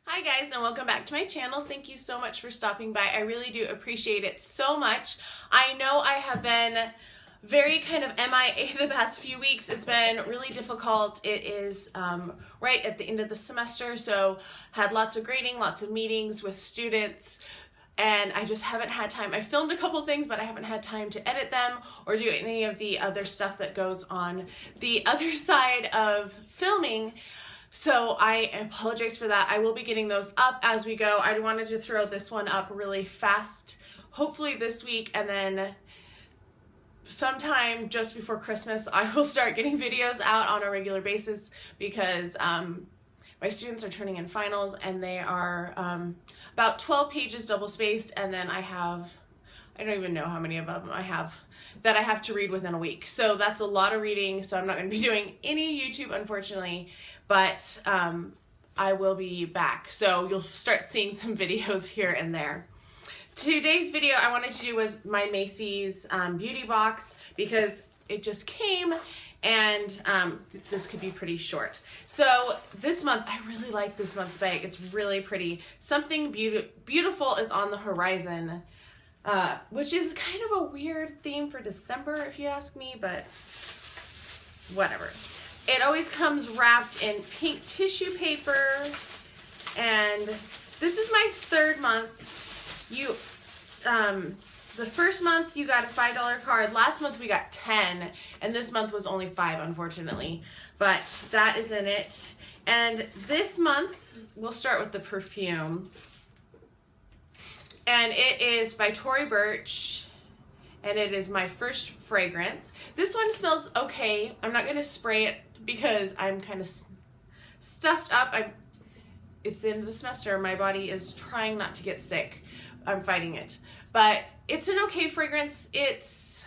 Hi guys, and welcome back to my channel. Thank you so much for stopping by. I really do appreciate it so much. I know I have been very kind of MIA the past few weeks. It's been really difficult. It is right at the end of the semester, so had lots of grading, lots of meetings with students, and I just haven't had time. I filmed a couple things, but I haven't had time to edit them or do any of the other stuff that goes on the other side of filming. So I apologize for that. I will be getting those up as we go. I wanted to throw this one up really fast, hopefully this week, and then sometime just before Christmas I will start getting videos out on a regular basis because my students are turning in finals and they are about 12 pages double spaced, and then I don't even know how many of them I have that I have to read within a week. So that's a lot of reading, so I'm not going to be doing any YouTube, unfortunately, but I will be back. So you'll start seeing some videos here and there. Today's video I wanted to do was my Macy's beauty box because it just came, and this could be pretty short. So this month, I really like this month's bag. It's really pretty. Something beautiful is on the horizon. Which is kind of a weird theme for December, if you ask me, but whatever. It always comes wrapped in pink tissue paper, and this is my third month. The first month you got a $5 card. Last month we got 10, and this month was only 5, unfortunately. But that is in it. And this month, we'll start with the perfume. And it is by Tory Burch, and it is my first fragrance. This one smells okay. I'm not going to spray it because I'm kind of stuffed up. It's the end of the semester. My body is trying not to get sick. I'm fighting it. But it's an okay fragrance. It's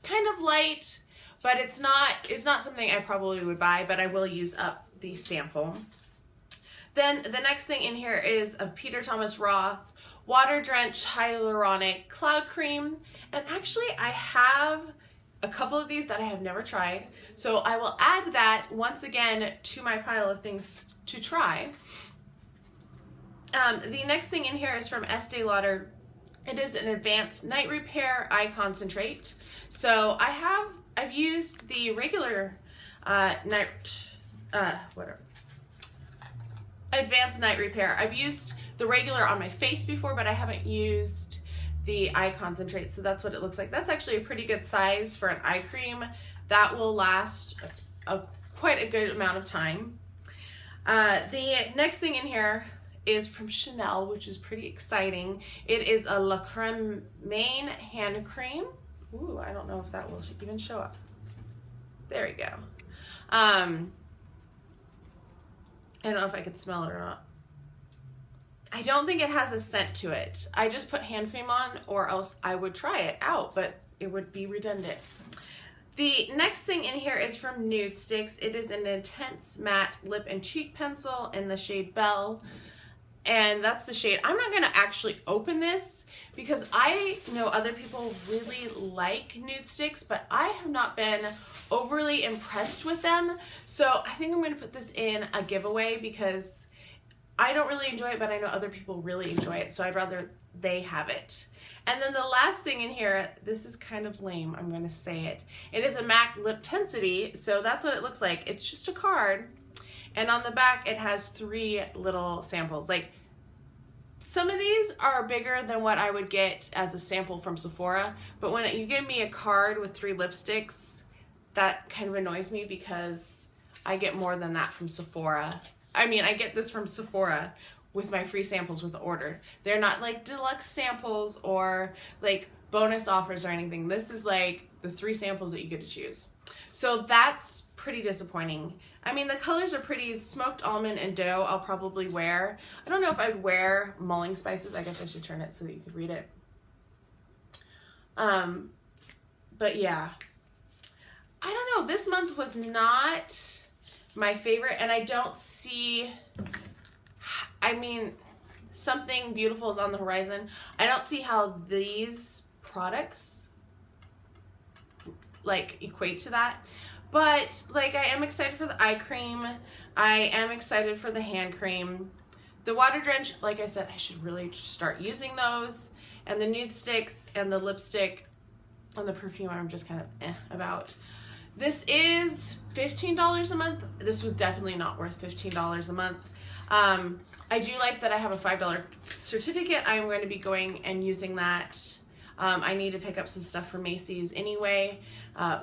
kind of light, but it's not something I probably would buy, but I will use up the sample. Then the next thing in here is a Peter Thomas Roth Water Drenched Hyaluronic Cloud Cream. And actually I have a couple of these that I have never tried. So I will add that once again to my pile of things to try. The next thing in here is from Estee Lauder. It is an Advanced Night Repair Eye Concentrate. So I've used the regular Advanced Night Repair. I've used the regular on my face before, but I haven't used the eye concentrate, so that's what it looks like. That's actually a pretty good size for an eye cream. That will last quite a good amount of time. The next thing in here is from Chanel, which is pretty exciting. It is a La Creme Main hand cream. Ooh, I don't know if that will even show up. There we go. I don't know if I can smell it or not. I don't think it has a scent to it. I just put hand cream on, or else I would try it out, but it would be redundant. The next thing in here is from Nude Sticks. It is an intense matte lip and cheek pencil in the shade Belle, and that's the shade. I'm not going to actually open this because I know other people really like Nude Sticks, but I have not been overly impressed with them. So I think I'm going to put this in a giveaway because I don't really enjoy it, but I know other people really enjoy it, so I'd rather they have it. And then the last thing in here, this is kind of lame, I'm going to say it. It is a MAC Lip Tensity, so that's what it looks like. It's just a card, and on the back it has 3 little samples. Like, some of these are bigger than what I would get as a sample from Sephora, but when you give me a card with 3 lipsticks, that kind of annoys me because I get more than that from Sephora. I mean, I get this from Sephora with my free samples with the order. They're not like deluxe samples or like bonus offers or anything. This is like the 3 samples that you get to choose. So that's pretty disappointing. I mean, the colors are pretty. Smoked almond and dough I'll probably wear. I don't know if I'd wear mulling spices. I guess I should turn it so that you could read it. But yeah. I don't know. This month was not my favorite, and I don't see, I mean, something beautiful is on the horizon. I don't see how these products like equate to that, but like I am excited for the eye cream. I am excited for the hand cream. The water drench, like I said, I should really start using those. And the nude sticks and the lipstick and the perfume I'm just kind of about. This is $15 a month. This was definitely not worth $15 a month. I do like that I have a $5 certificate. I'm going to be going and using that. I need to pick up some stuff for Macy's anyway.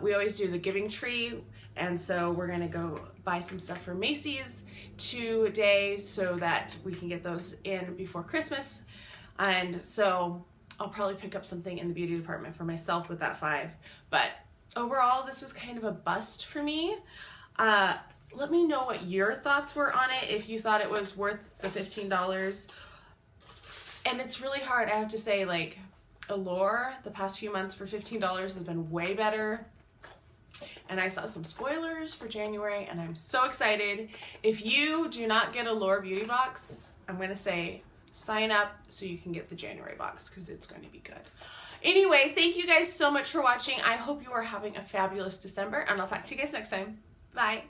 We always do the giving tree, and so we're going to go buy some stuff for Macy's today so that we can get those in before Christmas. And so I'll probably pick up something in the beauty department for myself with that $5. But overall, this was kind of a bust for me. Let me know what your thoughts were on it, if you thought it was worth the $15. And it's really hard, I have to say, like, Allure, the past few months for $15 has been way better. And I saw some spoilers for January, and I'm so excited. If you do not get a Allure beauty box, I'm going to say sign up so you can get the January box, because it's going to be good. Anyway, thank you guys so much for watching. I hope you are having a fabulous December, and I'll talk to you guys next time. Bye.